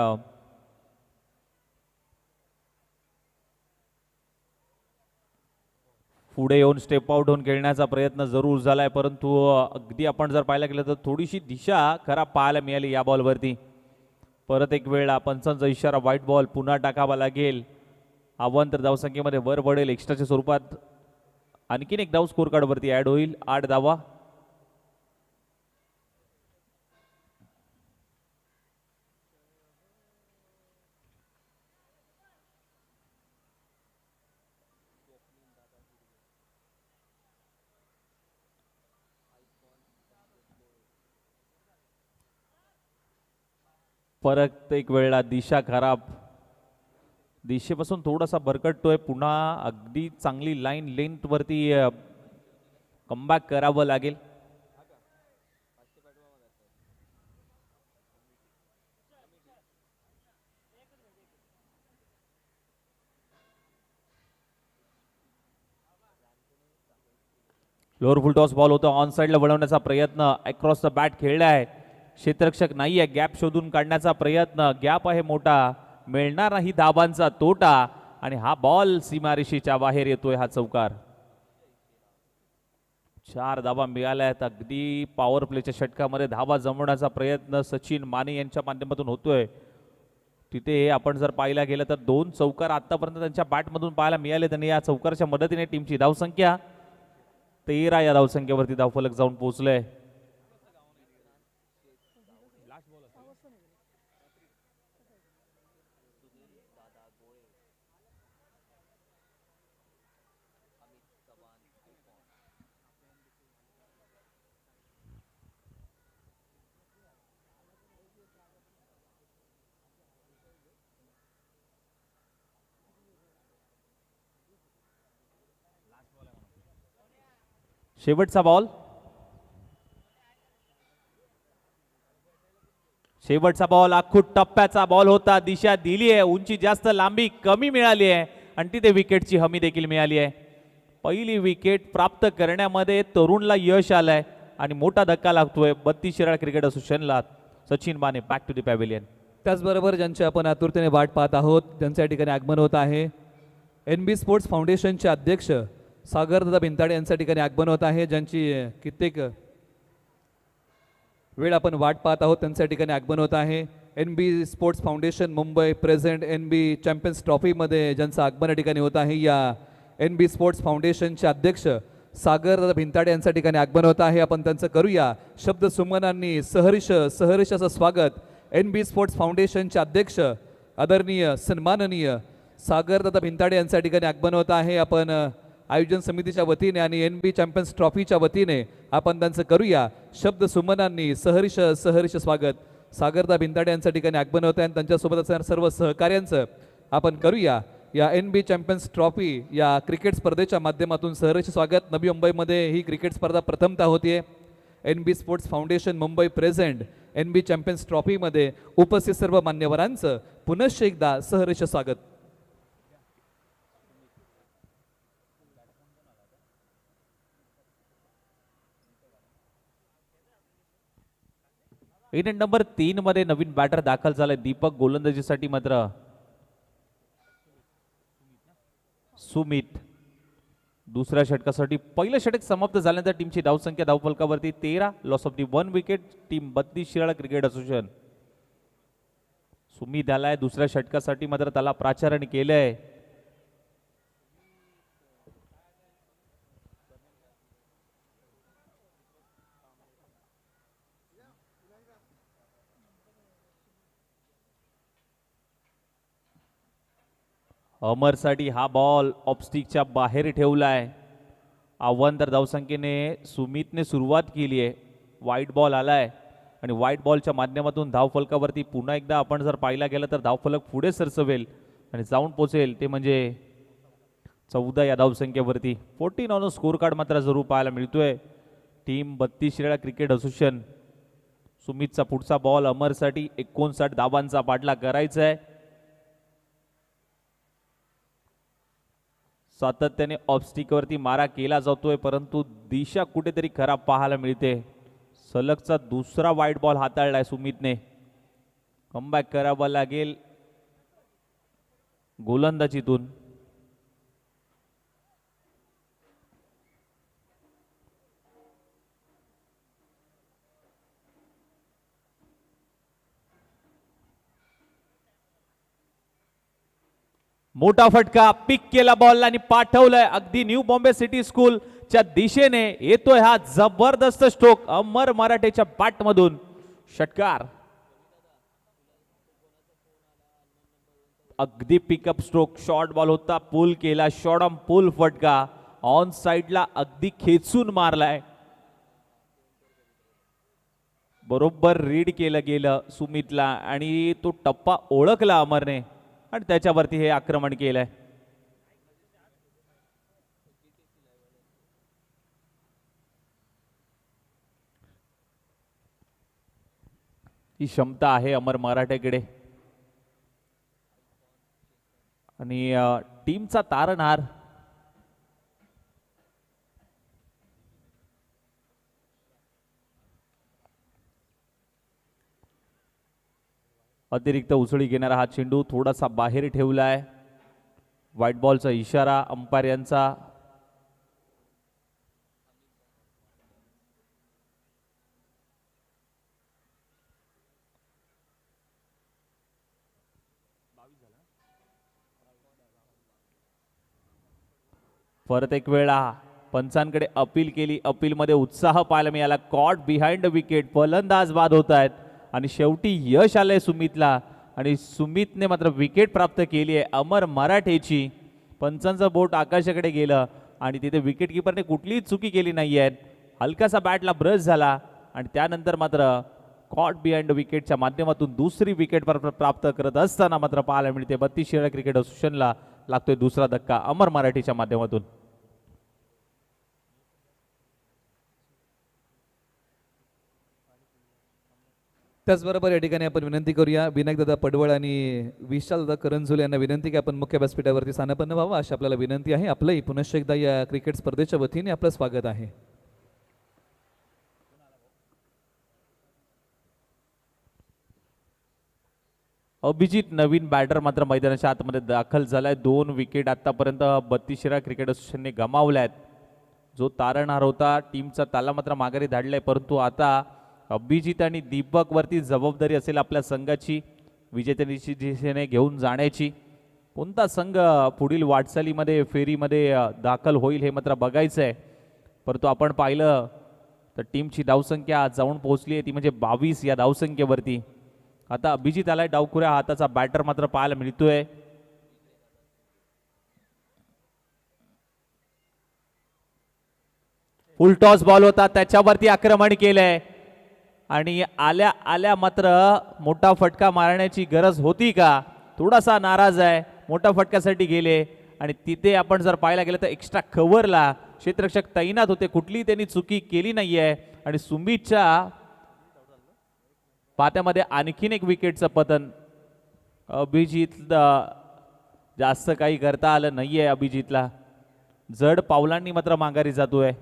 पुढे येऊन स्टेप आउट होऊन खेळण्याचा प्रयत्न जरूर झालाय परंतु अगदी आपण जर पाहायला गेलं तर थोडीशी दिशा खराब पाहायला मिळाली या बॉलवरती. परत एक वेळा पंचांचा इशारा व्हाईट बॉल पुन्हा टाकावा लागेल. अवांतर धावसंख्येमध्ये वर पडेल. एक्स्ट्राच्या स्वरूपात आणखीन एक धाव स्कोर कार्डवरती ऍड होईल. 8 धावा. परत एक वेळा दिशा खराब, दिशेपासून थोडासा भरकटतोय. पुन्हा अगदी चांगली लाईन लेंथ वरती कमबॅक करावं लागेल. लोअर फुल टॉस बॉल होता, ऑन साईडला वळवण्याचा प्रयत्न, अक्रॉस द बॅट खेळलाय, क्षेत्ररक्षक नाहीये, गॅप शोधून काढण्याचा प्रयत्न, गॅप आहे मोठा, मिळणार नाही धाबांचा तोटा आणि हा बॉल सीमारेषेच्या बाहेर येतोय. हा चौकार. 4 धाबा मिळाल्या आहेत. अगदी पॉवर प्लेच्या षटकामध्ये धाबा जमवण्याचा प्रयत्न सचिन माने यांच्या माध्यमातून होतोय. तिथे आपण जर पाहायला गेलं तर 2 चौकार आतापर्यंत त्यांच्या बॅटमधून पाहायला मिळाले. त्यांनी या चौकारच्या मदतीने टीमची धावसंख्या 13 या धावसंख्येवरती धावफलक जाऊन पोहोचलंय. शेवटचा बॉल, शेवटचा बॉल आखूट टप्प्याचा बॉल होता. दिशा दिली आहे, उंची जास्त लांबी कमी मिळाली आहे आणि तिथे विकेटची हमी देखील मिळाली आहे. पहिली विकेट प्राप्त करण्यामध्ये तरुणला यश आलंय आणि मोठा धक्का लागतोय 32 शिराळ क्रिकेट असोसिएशनला. Sachin Mane back to the pavilion. त्याचबरोबर ज्यांची आपण आतुरतेने वाट पाहत आहोत त्यांच्या ठिकाणी आगमन होत आहे. NB स्पोर्ट्स फाउंडेशनचे अध्यक्ष सागरदादा भिंताडे यांच्या ठिकाणी आगमन होत आहे. ज्यांची कित्येक वेळ आपण वाट पाहत आहोत त्यांच्या ठिकाणी आगमन होत आहे. NB sports foundation Mumbai present NB champions ट्रॉफीमध्ये ज्यांचं आगमन या ठिकाणी होत आहे. या NB स्पोर्ट्स फाउंडेशनचे अध्यक्ष सागरदादा भिंताडे यांच्या ठिकाणी आगमन होत आहे. आपण त्यांचं करूया शब्द सुमनांनी सहर्ष असं स्वागत. NB स्पोर्ट्स फाउंडेशनचे अध्यक्ष आदरणीय सन्माननीय सागरदादा भिंताडे यांच्या ठिकाणी आगमन होत आहे. आपण आयोजन समितीच्या वतीने आणि NB चॅम्पियन्स ट्रॉफीच्या वतीने आपण त्यांचं करूया शब्द सुमनांनी सहर्ष स्वागत. सागरदादा भिंताडे यांच्या ठिकाणी आगमन होत आहे आणि त्यांच्यासोबत असणाऱ्या सर्व सहकार्यांचं आपण करूया या NB चॅम्पियन्स ट्रॉफी या क्रिकेट स्पर्धेच्या माध्यमातून सहर्ष स्वागत. नवी मुंबईमध्ये ही क्रिकेट स्पर्धा प्रथमतः होतीये. NB sports foundation Mumbai present NB champions ट्रॉफीमध्ये उपस्थित सर्व मान्यवरांचं पुनश्च एकदा सहर्ष स्वागत. इनिंग नंबर 3 मध्ये नवीन बॅटर दाखल झालाय दीपक. गोलंदाजीसाठी मात्र सुमित. दुसऱ्या षटकासाठी पहिलं षटक समाप्त झाल्यानंतर टीमची धावसंख्या धावफलकावरती 13, loss of the 1 wicket. Team 32 Shirala cricket association. Sumit आलाय दुसऱ्या षटकासाठी मात्र त्याला प्राचार्याने केलंय. अमरसाठी हा बॉल ऑफस्टिकच्या बाहेर ठेवलाय. आव्हान तर धावसंख्येने सुमितने सुरुवात केली आहे. वाईट बॉल आलाय आणि वाईट बॉलच्या माध्यमातून धावफलकावरती पुन्हा एकदा आपण जर पाहिला गेलं तर धावफलक पुढे सरसवेल आणि जाऊन पोचेल ते म्हणजे 14 या धावसंख्येवरती. 14 ऑन स्कोर कार्ड मात्र जरूर पाहायला मिळतोय. Team 32 Shirala cricket association. सुमितचा पुढचा बॉल अमरसाठी 59 धावांचा पाठलाग करायचा आहे. सातत्याने ऑफस्टिकवरती मारा केला जातोय परंतु दिशा कुठेतरी खराब पाहायला मिळते. सलगचा दुसरा वाईट बॉल हाताळलाय सुमितने. कमबॅक करावा लागेल गोलंदाजीतून. मोठा फटका, पिक केला बॉल आणि पाठवलाय अगदी न्यू बॉम्बे सिटी स्कूलच्या दिशेने. येतोय हा जबरदस्त स्ट्रोक अमर मराठेच्या बॅट मधून. षटकार. अगदी पिकअप स्ट्रोक. शॉर्ट बॉल होता, पुल केला. शॉर्ट ऑन पुल फटका ऑन साइडला अगदी खेचून मारलाय. बरोबर रीड केलं गेलं सुमितला आणि तो टप्पा ओळखला अमरने आणि त्याच्यावरती हे आक्रमण केलंय. ही क्षमता आहे अमर मराठेकडे आणि टीमचा तारणहार अतिरिक्त उसळी घेणारा हा चेंडू थोडासा बाहेर ठेवलाय. व्हाईट बॉलचा इशारा अंपायर यांचा. परत एक वेळा पंचांकडे अपील केली. अपीलमध्ये उत्साह पाहायला मिळाला. कॉट बिहाइंड विकेट, फलंदाज बाद होत आहेत आणि शेवटी यश आलंय सुमितला आणि सुमितने मात्र विकेट प्राप्त केली आहे अमर मराठेची. पंचांचं बोट आकाशाकडे गेलं आणि तिथे विकेट किपरने कुठलीही चुकी केली नाही आहे. हलकासा बॅटला ब्रश झाला आणि त्यानंतर मात्र कॉट बिहाइंड विकेटच्या माध्यमातून दुसरी विकेट प्राप्त करत असताना मात्र पाहायला मिळते 32 षटक क्रिकेट असोसिएशनला लागतोय दुसरा धक्का अमर मराठीच्या माध्यमातून. त्याचबरोबर या ठिकाणी आपण विनंती करूया विनायकदादा पडवळ आणि विशालदादा करंजुले यांना विनंती की आपण मुख्य व्यासपीठावरती स्थानापन्न व्हावं अशी आपल्याला विनंती आहे. आपलंही पुनश्च एकदा या क्रिकेट स्पर्धेच्या वतीने आपलं स्वागत आहे. अभिजित नवीन बॅटर मात्र मैदानाच्या आतमध्ये दाखल झालाय. 2 विकेट आतापर्यंत 32 क्रिकेट असोसिएशनने गमावल्या आहेत. जो तारणहार होता टीमचा त्याला मात्र माघारी धाडलाय, परंतु आता अभिजित आणि दीपक वरती जबाबदारी असेल आपल्या संघाची विजेत्या दिशेने घेऊन जाण्याची. कोणता संघ पुढील वाटचालीमध्ये फेरीमध्ये दाखल होईल हे मात्र बघायचं आहे. परंतु आपण पाहिलं तर टीमची धावसंख्या जाऊन पोहोचली आहे ती म्हणजे 22 या धावसंख्येवरती. आता अभिजित आलाय डावखुऱ्या हाताचा बॅटर मात्र पाहायला मिळतोय. फुल टॉस बॉल होता त्याच्यावरती आक्रमण केलंय आणि आल्या आल्या मात्र मोठा फटका मारण्याची गरज होती का, थोडासा नाराज आहे. मोठा फटक्यासाठी गेले आणि तिथे आपण जर पाहायला गेलं तर एक्स्ट्रा कव्हरला क्षेत्ररक्षक तैनात होते, कुठलीही त्यांनी चुकी केली नाहीये आणि सुमितच्या पात्यामध्ये आणखीन एक विकेटचं पतन. अभिजित जास्त काही करता आलं नाहीये. अभिजितला जड पावलांनी मात्र माघारी जातोय.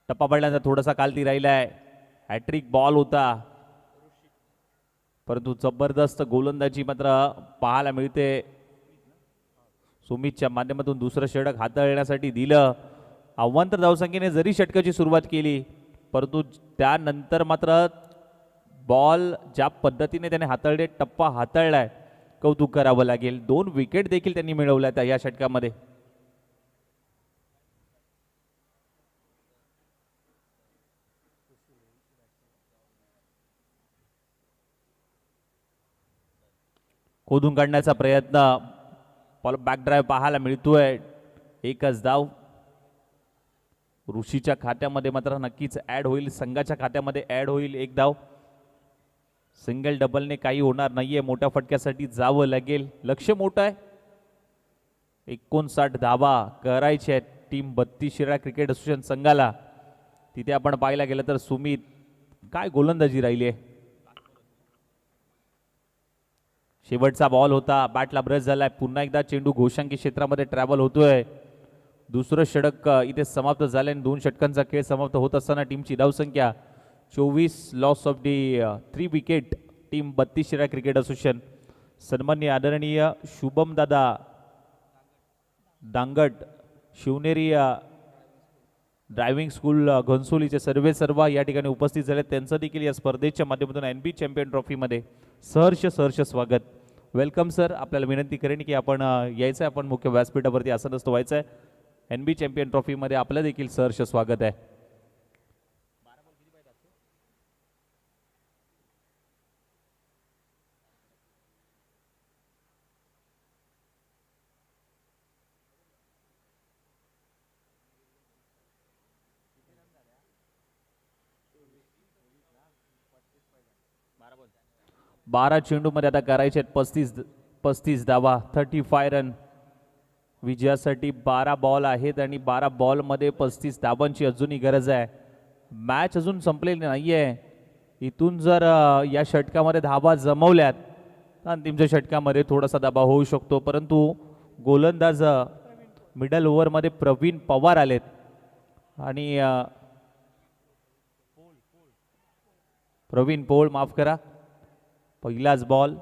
टप्पा पडल्यानंतर थोडासा खालती राहिलाय. हॅट्रिक बॉल होता परंतु जबरदस्त गोलंदाजी मात्र पाहायला मिळते. सुमितच्या माध्यमातून दुसरं षटक हाताळण्यासाठी दिलं. अवांतर धावसंख्येने जरी षटकाची सुरुवात केली परंतु त्यानंतर मात्र बॉल ज्या पद्धतीने त्याने हाताळले, टप्पा हाताळलाय, कौतुक करावं लागेल. 2 विकेट देखील त्यांनी मिळवल्या या षटकामध्ये. खोदून काढण्याचा प्रयत्न, बॅक ड्राईव्ह पाहायला मिळतोय. एकच धाव ऋषीच्या खात्यामध्ये मात्र नक्कीच ऍड होईल, संघाच्या खात्यामध्ये ऍड होईल. एक धाव. सिंगल डबलने काही होणार नाहीये, मोठ्या फटक्यासाठी जावं लागेल. लक्ष मोठं आहे. 59 धावा करायच्या आहेत टीम 32 क्रिकेट असोसिएशन संघाला. तिथे आपण पाहायला गेलं तर सुमित काय गोलंदाजी राहिली आहे. शेवटचा बॉल होता, बॅटला ब्रश झालाय. पुन्हा एकदा चेंडू घोषांकी क्षेत्रामध्ये ट्रॅव्हल होतोय. दुसरं षटक इथे समाप्त झाले आणि 2 षटकांचा खेळ समाप्त होत असताना टीमची धावसंख्या 24. Loss of the 3 wicket team 32 cricket association. सन्माननीय आदरणीय शुभम दादा दांगट, शिवनेरी ड्रायव्हिंग स्कूल घनसोलीचे सर्व या ठिकाणी उपस्थित झाले, त्यांचं देखील या स्पर्धेच्या माध्यमातून NB चॅम्पियन ट्रॉफीमध्ये सहर्ष स्वागत. Welcome sir. आपल्याला विनंती करेन की आपण यायचं आहे, आपण मुख्य व्यासपीठावरती आसनस्थ व्हायचं आहे. NB चॅम्पियन ट्रॉफीमध्ये आपलं देखील सहर्ष स्वागत आहे. बारा चेंडूमध्ये आता करायचे आहेत 35 धावा, 35 रन. विजयासाठी 12 बॉल आहेत आणि 12 बॉलमध्ये 35 धावांची अजूनही गरज आहे. मॅच अजून संपलेली नाही आहे. इथून जर या षटकामध्ये धावा जमवल्यात तर अंतिमच्या षटकामध्ये थोडासा दबाव होऊ शकतो, परंतु गोलंदाज मिडल ओव्हरमध्ये प्रवीण पवार आलेत आणि प्रवीण पोळ, माफ करा, पहिलाच बॉल.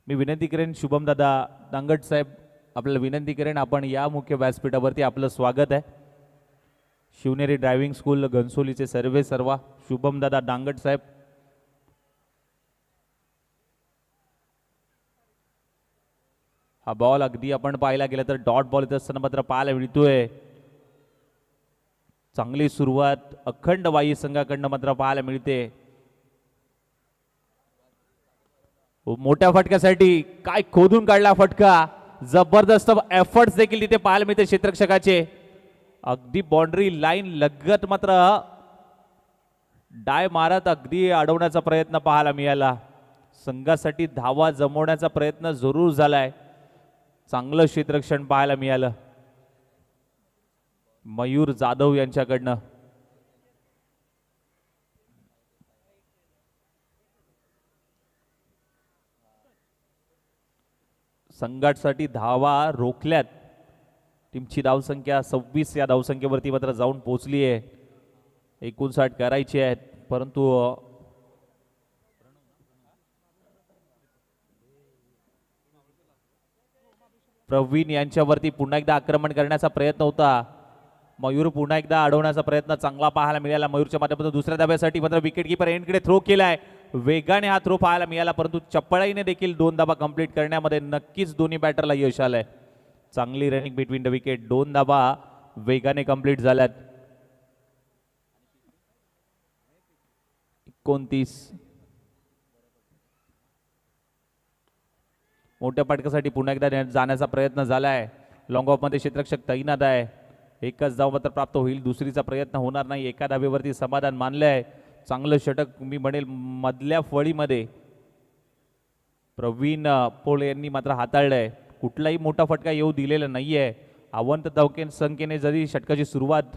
मी विनंती करेन शुभम दादा दांगट साहेब, आपल्याला विनंती करेन आपण या मुख्य व्यासपीठावरती आपलं स्वागत आहे. शिवनेरी ड्रायव्हिंग स्कूल घनसोलीचे सर्व शुभम दादा दांगट साहेब. हा बॉल अगदी आपण पाहायला गेलं तर डॉट बॉल येत असताना मात्र पाहायला मिळतोय. चांगली सुरुवात अखंड वाई संघाकडनं मात्र पाहायला मिळते. मोठ्या फटक्यासाठी काय खोदून काढला फटका, जबरदस्त एफर्ट्स देखील तिथे पाहायला मिळते क्षेत्ररक्षकाचे. अगदी बाउंड्री लाईन लगत मात्र डाय मारत अगदी अडवण्याचा प्रयत्न पाहायला मिळाला. संघासाठी धावा जमवण्याचा प्रयत्न जरूर झालाय. चांगलं क्षेत्ररक्षण पाहायला मिळालं मयूर जाधव यांच्याकडनं. संघासाठी धावा रोखल्यात. टीमची धावसंख्या 26 या धावसंख्येवरती मात्र जाऊन पोहोचली आहे. 59 करायची आहेत, परंतु प्रवीण यांच्यावरती पुन्हा एकदा आक्रमण करण्याचा प्रयत्न होता. मयूर पुन्हा एकदा अडवण्याचा प्रयत्न चांगला पाहायला मिळाला मयूरच्या माध्यमातून. दुसऱ्या धाब्यासाठी मात्र विकेट किपर एंडकडे थ्रो केलाय. वेगाने हा थ्रो पाहायला मिळाला, परंतु चपळाईने देखील 2 धाबा कंप्लीट करण्यामध्ये नक्कीच दोन्ही बॅटरला यश आलंय. चांगली रनिंग बिटवीन द विकेट. 2 धाबा वेगाने कंप्लीट झाल्यात. 29 मोठ्या फटक्यासाठी पुन्हा एकदा जाण्याचा प्रयत्न झालाय. लॉंग ऑफ मध्ये क्षेत्ररक्षक तैनात आहे. एकच धाव मात्र प्राप्त होईल, दुसरीचा प्रयत्न होणार नाही. एका धावेवरती समाधान मानलंय. चांगलं षटक मी म्हणेल मधल्या फळीमध्ये प्रवीण पोळ यांनी मात्र हाताळलंय. कुठलाही मोठा फटका येऊ दिलेला नाहीये. अवंत संख्येने जरी षटकाची सुरुवात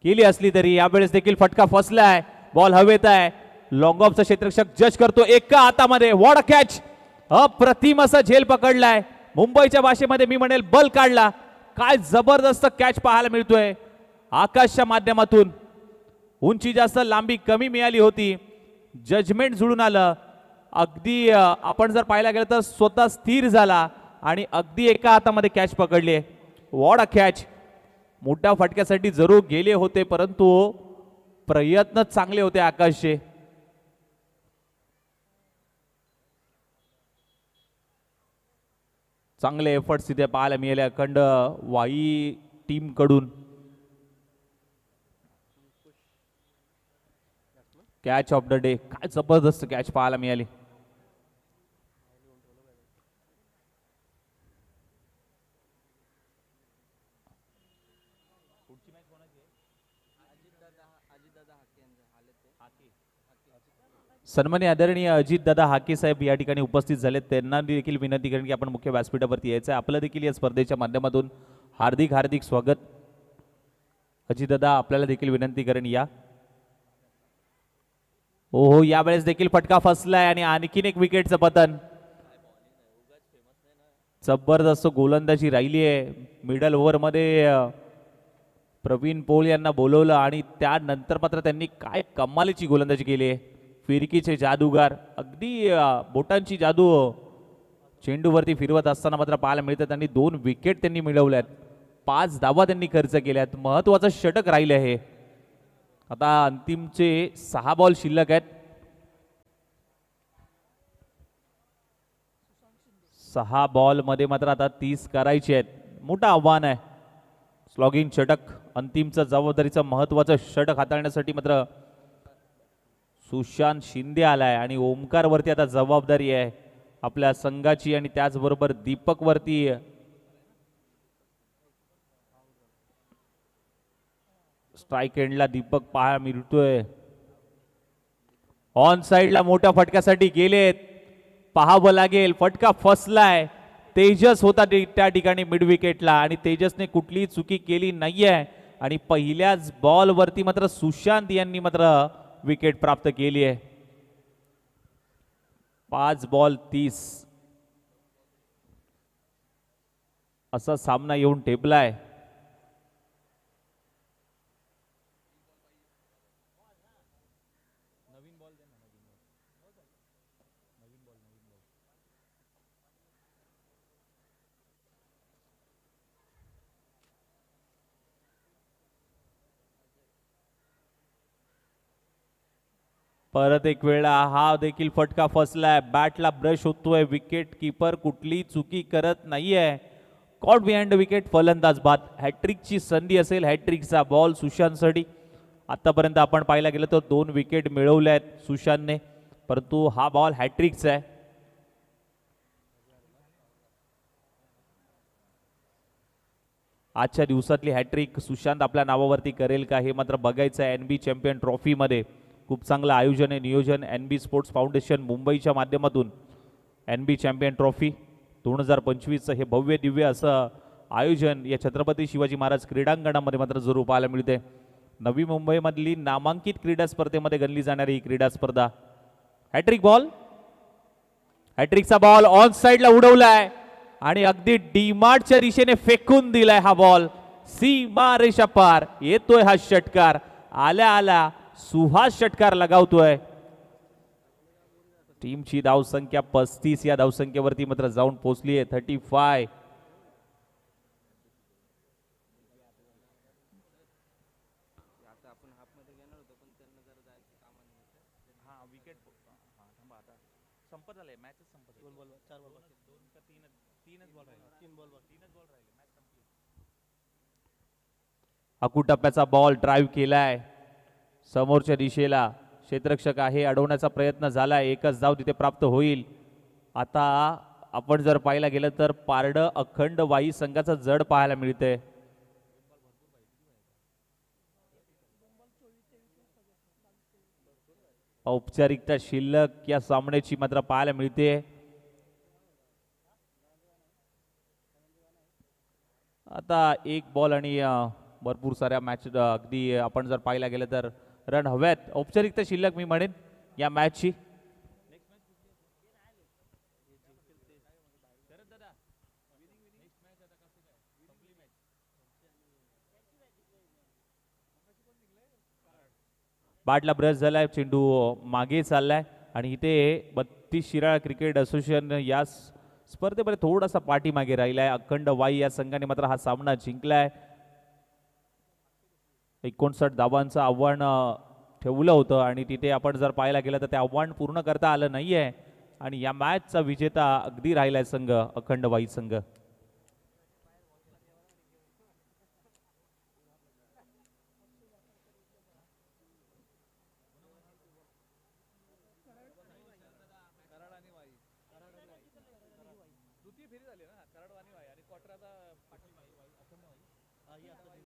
केली असली तरी यावेळेस देखील फटका फसलाय. बॉल हवेत आहे. लॉंग ऑफचा क्षेत्ररक्षक जज करतो एका हातामध्ये. What a catch. अप्रतिम असा झेल पकडलाय. मुंबईच्या भाषेमध्ये मी म्हणेल बल काढला. काय जबरदस्त कॅच पाहायला मिळतोय आकाशच्या माध्यमातून. उंची जास्त, लांबी कमी मिळाली होती. जजमेंट जुळून आलं. अगदी आपण जर पाहायला गेलं तर स्वतः स्थिर झाला आणि अगदी एका हातामध्ये कॅच पकडली. What a catch. मोठ्या फटक्यासाठी जरूर गेले होते, परंतु प्रयत्न चांगले होते आकाशचे. चांगले एफर्ट्स तिथे पाहायला मिळाले अखंड वाई टीम कडून. Catch of the day. काय जबरदस्त कॅच पाहायला मिळाली. सन्माननीय आदरणीय अजितदादा हाके साहेब या ठिकाणी उपस्थित झाले. त्यांना देखील विनंती करेन की आपण मुख्य व्यासपीठावरती यायचं आहे. आपलं देखील या स्पर्धेच्या माध्यमातून हार्दिक स्वागत. अजितदादा आपल्याला देखील विनंती करेन या. ओहो, यावेळेस देखील फटका फसलाय आणि आणखीन एक विकेटचं पतन. जबरदस्त गोलंदाजी राहिली आहे. मिडल ओव्हरमध्ये प्रवीण पोळ यांना बोलवलं आणि त्यानंतर मात्र त्यांनी काय कमालीची गोलंदाजी केली आहे. फिरकीचे जादूगार, अगदी बोटांची जादू चेंडूवरती फिरवत असताना मात्र पाहायला मिळतं. त्यांनी 2 विकेट त्यांनी मिळवल्यात. 5 धावा त्यांनी खर्च केल्यात. महत्वाचं षटक राहिले आहे. आता अंतिमचे 6 बॉल शिल्लक आहेत. 6 बॉल मध्ये मात्र आता 30 करायचे आहेत. मोठं आव्हान आहे. स्लॉगिंग षटक अंतिमचं जबाबदारीचं महत्वाचं षटक हाताळण्यासाठी मात्र सुशांत शिंदे आलाय आणि ओमकार वरती आता जबाबदारी आहे आपल्या संघाची आणि त्याचबरोबर दीपक वरती स्ट्राईक एंडला दीपक पाहायला मिळतोय. ऑन साइडला मोठ्या फटक्यासाठी गेलेत. पाहावं लागेल. फटका फसलाय. तेजस होता त्या ठिकाणी मिड विकेटला आणि तेजसने कुठलीही चुकी केली नाहीये आणि पहिल्याच बॉल वरती मात्र सुशांत यांनी मात्र विकेट प्राप्त केली आहे. 5 बॉल 30 असा सामना येऊन ठेपलाय. परत एक वेळा हा देखील फटका फसलाय. बॅटला ब्रश होतोय. विकेट किपर कुठली चुकी करत नाहीये. कॉट बिहाइंड विकेट फलंदाज बाद. हॅट्रिकची संधी असेल. हॅट्रिकचा बॉल सुशांतसाठी. आतापर्यंत आपण पाहायला गेलं तर 2 विकेट मिळवल्या आहेत सुशांतने, परंतु हा बॉल हॅट्रिकचा आहे. आजच्या दिवसातली हॅट्रिक सुशांत आपल्या नावावरती करेल का हे मात्र बघायचं आहे. NB चॅम्पियन ट्रॉफी मध्ये खूप चांगलं आयोजन आहे. नियोजन NB स्पोर्ट्स फाउंडेशन मुंबईच्या माध्यमातून NB चॅम्पियन ट्रॉफी 2025 हे भव्य दिव्य असं आयोजन या छत्रपती शिवाजी महाराज क्रीडांगणामध्ये मात्र जरूर पाहायला मिळते. नवी मुंबईमधली नामांकित क्रीडा स्पर्धेमध्ये गणली जाणारी ही क्रीडा स्पर्धा. Hat trick ball. हॅट्रिकचा बॉल ऑन साइडला उडवलाय आणि अगदी डीमार्टच्या दिशेने फेकून दिलाय हा बॉल. सीमा रेषा पार येतोय हा षटकार. आल्या आल्या सुहास षटकार लगावतोय. टीमची धावसंख्या 35 या धावसंख्येवरती मात्र जाऊन पोहोचली आहे. 35. अकुटप्प्याचा बॉल ड्राईव्ह केलाय समोरच्या दिशेला. क्षेत्ररक्षक आहे. अडवण्याचा प्रयत्न झालाय. एकच धाव तिथे प्राप्त होईल. आता आपण जर पाहायला गेलं तर पारड अखंड वाई संघाचा जड पाहायला मिळते. औपचारिकता शिल्लक या सामन्याची मात्र पाहायला मिळते. आता एक बॉल आणि भरपूर साऱ्या मॅच अगदी आपण जर पाहायला गेलं तर रन हव्यात. औपचारिकता शिल्लक मी म्हणेन या मॅचची. बॅटला ब्रश झालाय. चेंडू मागे चाललाय आणि इथे 32 शिराळा क्रिकेट असोसिएशन या स्पर्धेमध्ये थोडासा पाठीमागे राहिलाय. अखंड वाई या संघाने मात्र हा सामना जिंकलाय. 59 धावांचं आव्हान ठेवलं होतं आणि तिथे आपण जर पाहायला गेलं तर ते आव्हान पूर्ण करता आलं नाहीये आणि या मॅचचा विजेता अगदी राहिलाय संघ अखंड वाई संघ.